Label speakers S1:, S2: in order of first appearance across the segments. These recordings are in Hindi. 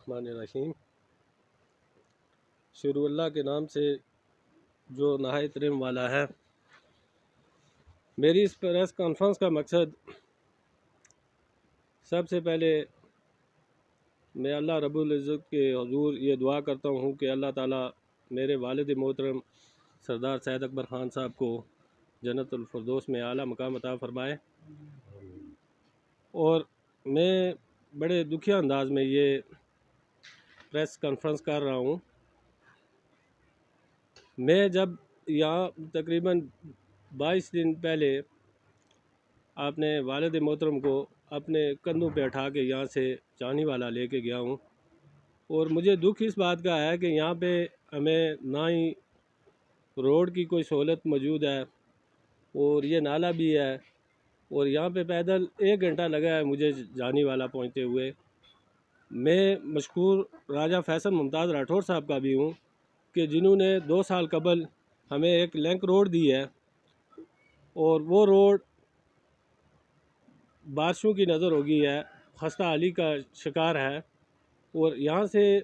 S1: बिस्मिल्लाहिर्रहमानिर्रहीम। शुरू अल्लाह के नाम से जो नहायत रहम वाला है। मेरी इस प्रेस कॉन्फ्रेंस का मकसद सबसे पहले मैं अल्लाह रब्बुल इज़्ज़त के हुज़ूर ये दुआ करता हूँ कि अल्लाह ताला मेरे वालिद मोहतरम सरदार सैयद अकबर ख़ान साहब को जन्नतुल फ़िरदौस में आला मकाम अता फ़रमाए। और मैं बड़े दुखिया अंदाज में ये प्रेस कॉन्फ्रेंस कर रहा हूँ। मैं जब यहाँ तकरीबन 22 दिन पहले अपने वालिद मोहतरम को अपने कंधों पे उठा के यहाँ से जानी वाला लेके गया हूँ, और मुझे दुख इस बात का है कि यहाँ पे हमें ना ही रोड की कोई सहूलत मौजूद है, और ये नाला भी है, और यहाँ पे पैदल 1 घंटा लगा है मुझे जानी वाला पहुँचते हुए। मैं मशकूर राजा फैसल मुमताज़ राठौर साहब का भी हूँ कि जिन्होंने 2 साल कबल हमें एक लिंक रोड दी है, और वो रोड बारिशों की नज़र हो गई है, खस्ता हाली का शिकार है, और यहाँ से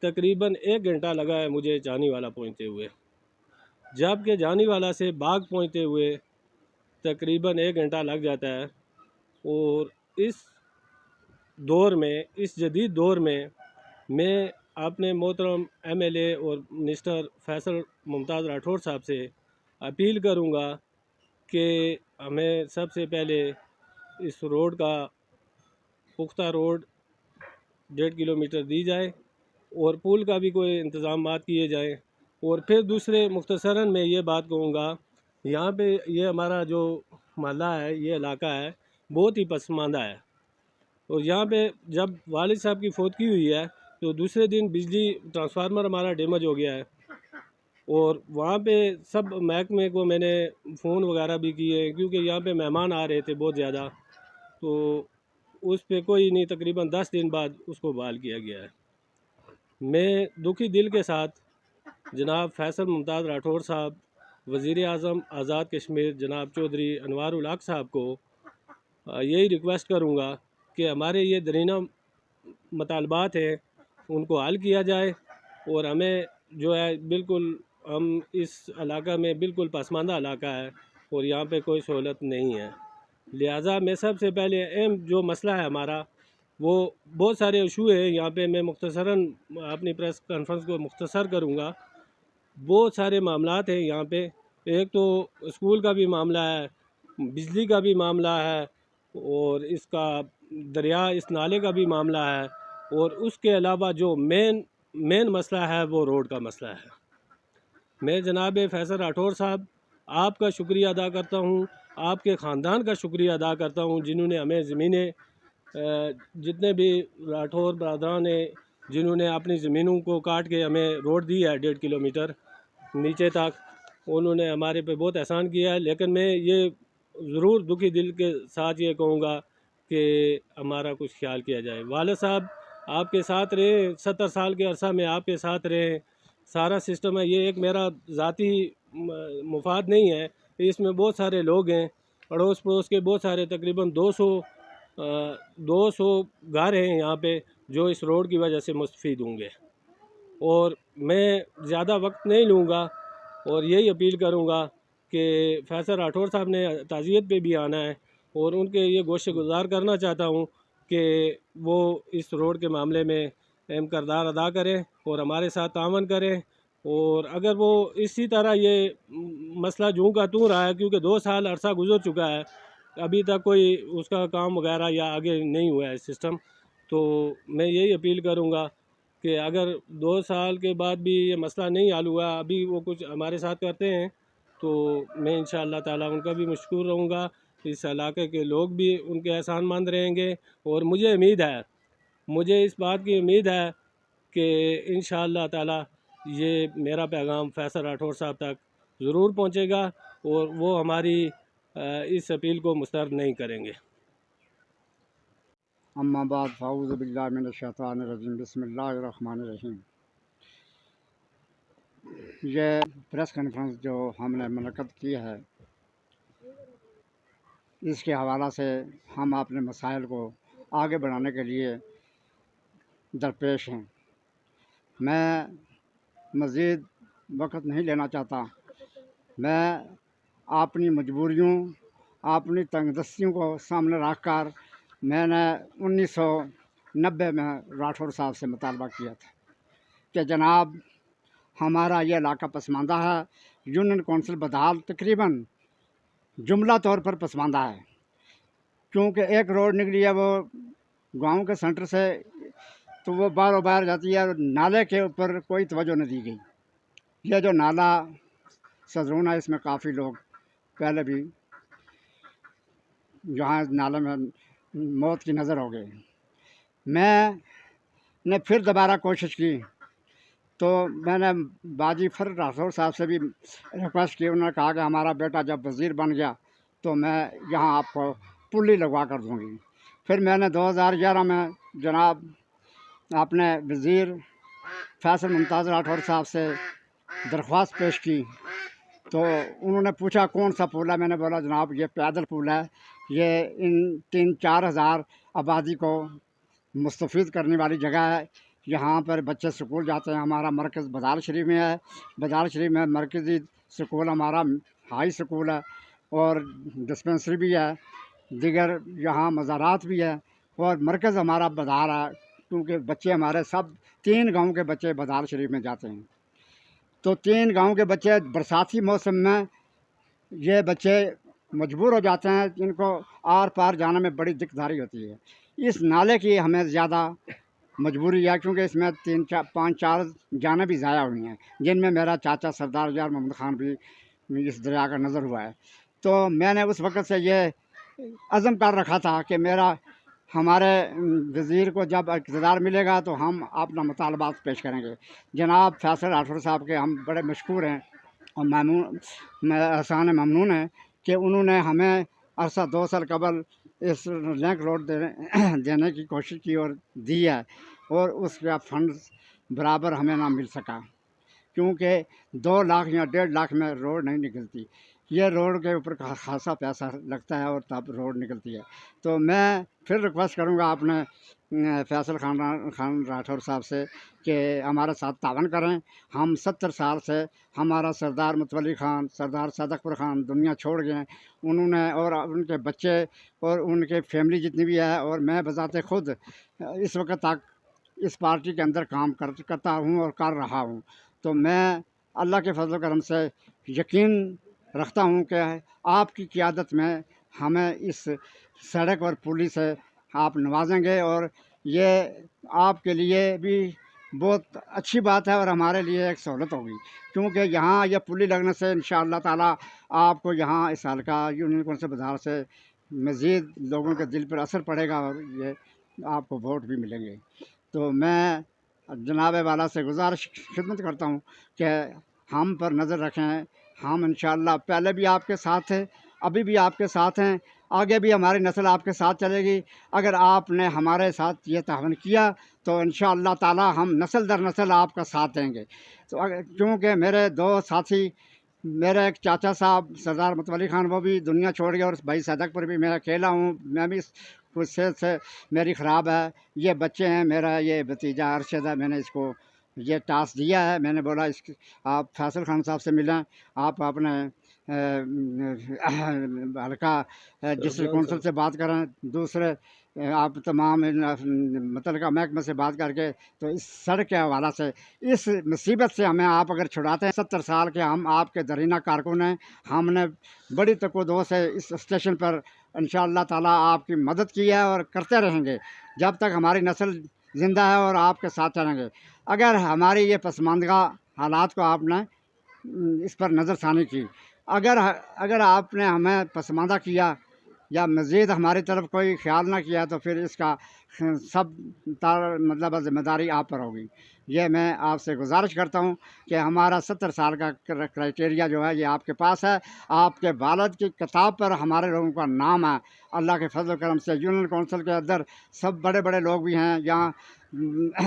S1: तकरीबन 1 घंटा लगा है मुझे जानी वाला पहुँचते हुए, जबकि जानी वाला से बाग पहुँचते हुए तकरीबन 1 घंटा लग जाता है। और इस दौर में, इस जदीद दौर में, मैं अपने मोहतरम MLA और मिनिस्टर फैसल मुमताज़ राठौर साहब से अपील करूँगा कि हमें सबसे पहले इस रोड का पुख्ता रोड 1.5 किलोमीटर दी जाए, और पुल का भी कोई इंतज़ाम किए जाएँ। और फिर दूसरे मुख्तसरन में ये बात कहूँगा, यहाँ पे ये हमारा जो मोहल्ला है, ये इलाका है, बहुत ही पसमानदा है। और यहाँ पे जब वालिद साहब की फौतगी हुई है तो दूसरे दिन बिजली ट्रांसफार्मर हमारा डैमेज हो गया है, और वहाँ पे सब महकमे को मैंने फ़ोन वगैरह भी किए, क्योंकि यहाँ पे मेहमान आ रहे थे बहुत ज़्यादा, तो उस पे कोई नहीं, तकरीबन 10 दिन बाद उसको बहाल किया गया है। मैं दुखी दिल के साथ जनाब फैसल मुमताज़ राठौर साहब, वज़ीर आज़म आज़ाद कश्मीर जनाब चौधरी अनवारुल हक साहब को यही रिक्वेस्ट करूँगा कि हमारे ये दरीना मतलबात हैं उनको हल किया जाए, और हमें जो है बिल्कुल, हम इस इलाका में बिल्कुल पसमानदा इलाका है और यहाँ पे कोई सहूलत नहीं है। लिहाजा मैं सबसे पहले अहम जो मसला है हमारा, वो बहुत सारे इशू है यहाँ पे, मैं मुख्तसरन अपनी प्रेस कॉन्फ्रेंस को मुख्तसर करूँगा। बहुत सारे मामलात हैं यहाँ पे। एक तो स्कूल का भी मामला है, बिजली का भी मामला है, और इसका दरिया इस नाले का भी मामला है, और उसके अलावा जो मेन मसला है वो रोड का मसला है। मैं जनाब फैसल राठौर साहब आपका शुक्रिया अदा करता हूँ, आपके ख़ानदान का शुक्रिया अदा करता हूँ, जिन्होंने हमें ज़मीनें, जितने भी राठौर बरदरान ने जिन्होंने अपनी ज़मीनों को काट के हमें रोड दी है 1.5 किलोमीटर नीचे तक, उन्होंने हमारे पे बहुत एहसान किया है। लेकिन मैं ये ज़रूर दुखी दिल के साथ ये कहूँगा कि हमारा कुछ ख्याल किया जाए। वालिद साहब आपके साथ रहे, 70 साल के अरसा में आपके साथ रहे, सारा सिस्टम है, ये एक मेरा ज़ाती मुफाद नहीं है, इसमें बहुत सारे लोग हैं, अड़ोस पड़ोस के बहुत सारे, तकरीबन 200 घर हैं यहाँ पे जो इस रोड की वजह से मुस्तफ़ीद होंगे। और मैं ज़्यादा वक्त नहीं लूँगा, और यही अपील करूँगा कि फैसल राठौर साहब ने ताज़ियत पे भी आना है, और उनके ये गोश गुज़ार करना चाहता हूँ कि वो इस रोड के मामले में अहम किरदार अदा करें और हमारे साथ तावन करें। और अगर वो इसी तरह ये मसला जूँ का तूँ रहा है, क्योंकि 2 साल अरसा गुजर चुका है, अभी तक कोई उसका काम वगैरह या आगे नहीं हुआ है सिस्टम, तो मैं यही अपील करूँगा कि अगर 2 साल के बाद भी ये मसला नहीं हल हुआ, अभी वो कुछ हमारे साथ करते हैं, तो मैं इंशाअल्लाह ताला उनका भी मशकूर रहूँगा, इस इलाके के लोग भी उनके एहसानमंद रहेंगे। और मुझे इस बात की उम्मीद है कि इंशाअल्लाह ताला ये मेरा पैगाम फैसल राठौर साहब तक ज़रूर पहुँचेगा, और वो हमारी इस अपील को मुस्तरद नहीं करेंगे।
S2: अम्मा बाद फ़ाऊज़ु बिल्लाहि मिनश शैतानिर रजीम बिस्मिल्लाहिर रहमानिर रहीम। ये प्रेस कॉन्फ्रेंस जो हमने मुनक़्क़द की है, इसके हवाला से हम अपने मसाइल को आगे बढ़ाने के लिए दरपेश हैं। मैं मज़ीद वक्त नहीं लेना चाहता। मैं अपनी मजबूरियों, अपनी तंगदस्तियों को सामने रख कर मैंने 1990 में राठौर साहब से मुतालबा किया था कि जनाब हमारा ये इलाका पसमानदा है। यूनियन कौंसिल बदहाल तकरीबन जुमला तौर पर पसमानदा है, क्योंकि एक रोड निकली है वो गांव के सेंटर से, तो वो बार बार जाती है। नाले के ऊपर कोई तवज्जो नहीं दी गई। ये जो नाला सदरून है, इसमें काफ़ी लोग पहले भी यहाँ नाले में मौत की नज़र हो गई। मैंने फिर दोबारा कोशिश की, तो मैंने बाजी फर राठौर साहब से भी रिक्वेस्ट की। उन्होंने कहा कि हमारा बेटा जब वज़ीर बन गया तो मैं यहाँ आपको पुली लगवा कर दूँगी। फिर मैंने 2011 में जनाब अपने वज़ीर फैसल मुमताज़ राठौर साहब से दरख्वास्त पेश की, तो उन्होंने पूछा कौन सा पुल है। मैंने बोला जनाब ये पैदल पुल है, ये इन 3-4 हज़ार आबादी को मुस्तफ़ीद करने वाली जगह है। यहाँ पर बच्चे स्कूल जाते हैं। हमारा मरकज़ बदाल शरीफ में है। बदाल शरीफ में मरकज़ी स्कूल हमारा हाई स्कूल है और डिस्पेंसरी भी है, दीगर यहाँ मज़ारात भी है और मरकज़ हमारा बदाल है, क्योंकि बच्चे हमारे सब 3 गाँव के बच्चे बदाल शरीफ में जाते हैं। तो 3 गाँव के बच्चे बरसाती मौसम में ये बच्चे मजबूर हो जाते हैं, इनको आर पार जाने में बड़ी दिक्कतदारी होती है। इस नाले की हमें ज़्यादा मजबूरी है, क्योंकि इसमें 5-4 जानें भी ज़ाया हुई हैं, जिनमें मेरा चाचा सरदार यार मोहम्मद ख़ान भी इस दरिया का नज़र हुआ है। तो मैंने उस वक़्त से ये अज़म कर रखा था कि मेरा हमारे वज़ीर को जब इक़्तिदार मिलेगा तो हम अपना मुतालबात पेश करेंगे। जनाब फैसल राठौर साहब के हम बड़े मशकूर हैं और एहसान ममनून हैं कि उन्होंने हमें अरसा 2 साल कबल इस लिंक रोड देने की कोशिश की और दी है, और उसका फंड्स बराबर हमें ना मिल सका, क्योंकि 2 लाख या 1.5 लाख में रोड नहीं निकलती। ये रोड के ऊपर खासा पैसा लगता है और तब रोड निकलती है। तो मैं फिर रिक्वेस्ट करूँगा अपने फैसल खान राठौर साहब से कि हमारे साथ तावन करें। हम 70 साल से हमारा सरदार मुतवल्ली ख़ान, सरदार सदकपुर ख़ान दुनिया छोड़ गए। उन्होंने और उनके बच्चे और उनके फैमिली जितनी भी है, और मैं बज़ाते ख़ुद इस वक्त तक इस पार्टी के अंदर काम करता हूँ और कर रहा हूँ। तो मैं अल्लाह के फजल करम से यकीन रखता हूँ कि आपकी क़ियादत में हमें इस सड़क और पुलिस से आप नवाजेंगे, और ये आपके लिए भी बहुत अच्छी बात है और हमारे लिए एक सहूलत होगी, क्योंकि यहाँ यह पुली लगने से इंशाअल्लाह ताला आपको यहाँ इस हल्का यूनियन कौंसिल बदाल से मज़ीद लोगों के दिल पर असर पड़ेगा और ये आपको वोट भी मिलेंगे। तो मैं जनाब वाला से गुजारिश खिदमत करता हूँ कि हम पर नज़र रखें। हम इंशाअल्लाह पहले भी आपके साथ थे, अभी भी आपके साथ हैं, आगे भी हमारी नस्ल आपके साथ चलेगी। अगर आपने हमारे साथ ये तावन किया तो इंशाअल्लाह ताला हम नस्ल दर नस्ल आपका साथ देंगे। तो क्योंकि मेरे 2 साथी, मेरे एक चाचा साहब सरदार मुतवल्ली ख़ान वो भी दुनिया छोड़ गए, और भाई सदकपुर भी मैं अकेला हूँ। मैं भी कुछ सेहत से मेरी ख़राब है। ये बच्चे हैं, मेरा ये भतीजा अरशद है, मैंने इसको ये टास्क दिया है। मैंने बोला इसकी आप फैसल खान साहब से मिलें, आप अपने हल्का डिस्ट्रिक्ट कौंसिल से बात करें, दूसरे आप तमाम मतलब महकमे से बात करके, तो इस सड़क के हवाला से इस मुसीबत से हमें आप अगर छुड़ाते हैं। 70 साल के हम आपके दरीना कारकुन हैं। हमने बड़ी तकोदो से इस स्टेशन पर इंशाअल्लाह ताला आपकी मदद की है और करते रहेंगे जब तक हमारी नस्ल ज़िंदा है, और आपके साथ चलेंगे। अगर हमारी ये पसमानदगा हालात को आपने इस पर नज़रसानी की, अगर आपने हमें पसमानदा किया या मज़ीद हमारी तरफ कोई ख्याल ना किया, तो फिर इसका सब मतलब ज़िम्मेदारी आप पर होगी। ये मैं आपसे गुजारिश करता हूँ कि हमारा 70 साल का क्राइटेरिया जो है ये आपके पास है। आपके वालिद की किताब पर हमारे लोगों का नाम है। अल्लाह के फजल करम से यूनियन कौंसिल के अंदर सब बड़े बड़े लोग भी हैं, यहाँ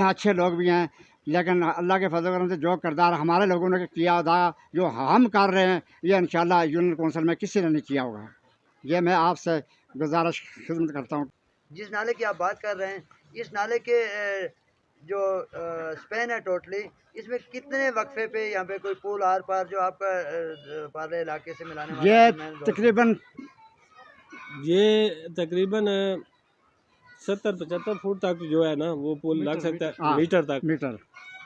S2: अच्छे लोग भी हैं, लेकिन अल्लाह के फजल करम से जो किरदार हमारे लोगों ने किया था, जो हम कर रहे हैं, ये इंशाअल्लाह यूनियन कौंसिल में किसी ने नहीं किया होगा। ये मैं आपसे गुजारिश खिदमत करता हूँ।
S3: जिस नाले की आप बात कर रहे हैं, इस नाले के जो स्पेन है टोटली, इसमें कितने वक्फे पे यहाँ पे कोई पुल आर पार जो आपका वाले इलाके से मिलाने वाला
S2: ये
S3: जो main road है?
S2: तकरीबन
S1: ये तकरीबन 70-75 फुट तक जो है ना वो पुल लग सकता है,
S2: हाँ,
S1: मीटर तक
S2: मीटर।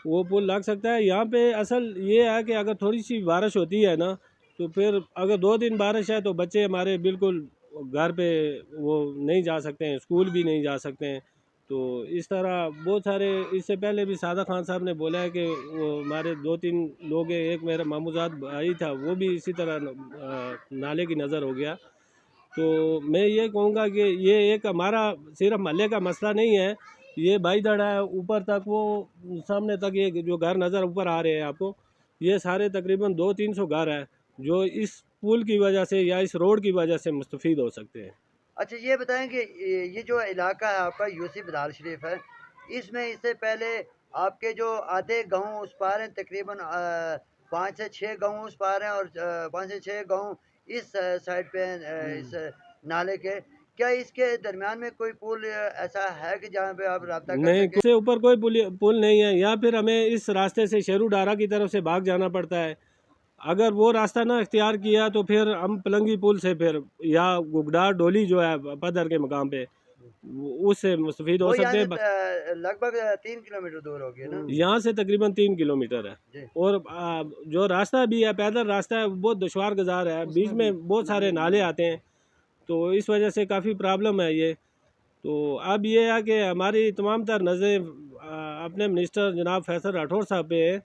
S1: वो पुल लग सकता है। यहाँ पे असल ये है कि अगर थोड़ी सी बारिश होती है ना, तो फिर अगर 2 दिन बारिश है तो बच्चे हमारे बिल्कुल घर पे वो नहीं जा सकते हैं, स्कूल भी नहीं जा सकते हैं। तो इस तरह बहुत सारे, इससे पहले भी सादा खान साहब ने बोला है कि वो हमारे 2-3 लोग हैं, एक मेरा मामूजाद भाई था वो भी इसी तरह नाले की नज़र हो गया। तो मैं ये कहूँगा कि ये एक हमारा सिर्फ महल्ले का मसला नहीं है, ये भाई दड़ा है ऊपर तक, वो सामने तक ये जो घर नज़र ऊपर आ रहे हैं आपको, ये सारे तकरीबन 200-300 घर है जो इस पुल की वजह से या इस रोड की वजह से मुस्तफ़ीद हो सकते हैं।
S3: अच्छा ये बताएं कि ये जो इलाका है आपका यूसी बिलाल शरीफ है, इसमें इससे पहले आपके जो आधे गांव उस पार हैं, तकरीबन 5 से 6 गांव उस पार हैं और 5 से 6 गांव इस साइड पे हैं, इस नाले के। क्या इसके दरमियान में कोई पुल ऐसा है कि जहाँ पे आप राब्ता कर
S1: नहीं,
S3: सकें?
S1: से ऊपर कोई पुल नहीं है, या फिर हमें इस रास्ते से शेरू डारा की तरफ से भाग जाना पड़ता है। अगर वो रास्ता ना इख्तियार किया तो फिर हम पलंगी पुल से फिर या गुगडार डोली जो है पदर के मकाम पे उससे मुस्तफ़ीद हो
S3: वो यहाँ
S1: सकते
S3: से
S1: हैं।
S3: लगभग 3 किलोमीटर दूर होगी ना?
S1: यहाँ से तकरीबन 3 किलोमीटर है।
S3: जी।
S1: और जो रास्ता भी है पैदल रास्ता है वो बहुत दुश्वार गुजार है, बीच में बहुत सारे नाले आते हैं, तो इस वजह से काफ़ी प्रॉब्लम है ये। तो अब ये है कि हमारी तमाम तर नज़रें अपने मिनिस्टर जनाब फैसल राठौर साहब पे है,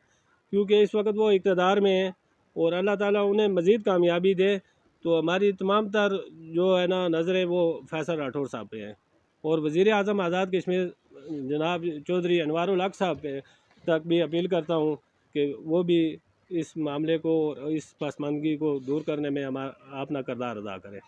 S1: क्योंकि इस वक्त वो इक़्तिदार में है और अल्लाह ताला उन्हें मज़ीद कामयाबी दे। तो हमारी तमाम तर जो है ना नज़रें वो फैसल राठौर साहब पे हैं। और वज़ीर आज़म आज़ाद कश्मीर जनाब चौधरी अनवारुल हक साहब पे तक भी अपील करता हूँ कि वो भी इस मामले को और इस पसमानदगी को दूर करने में हमारा अपना किरदार अदा करें।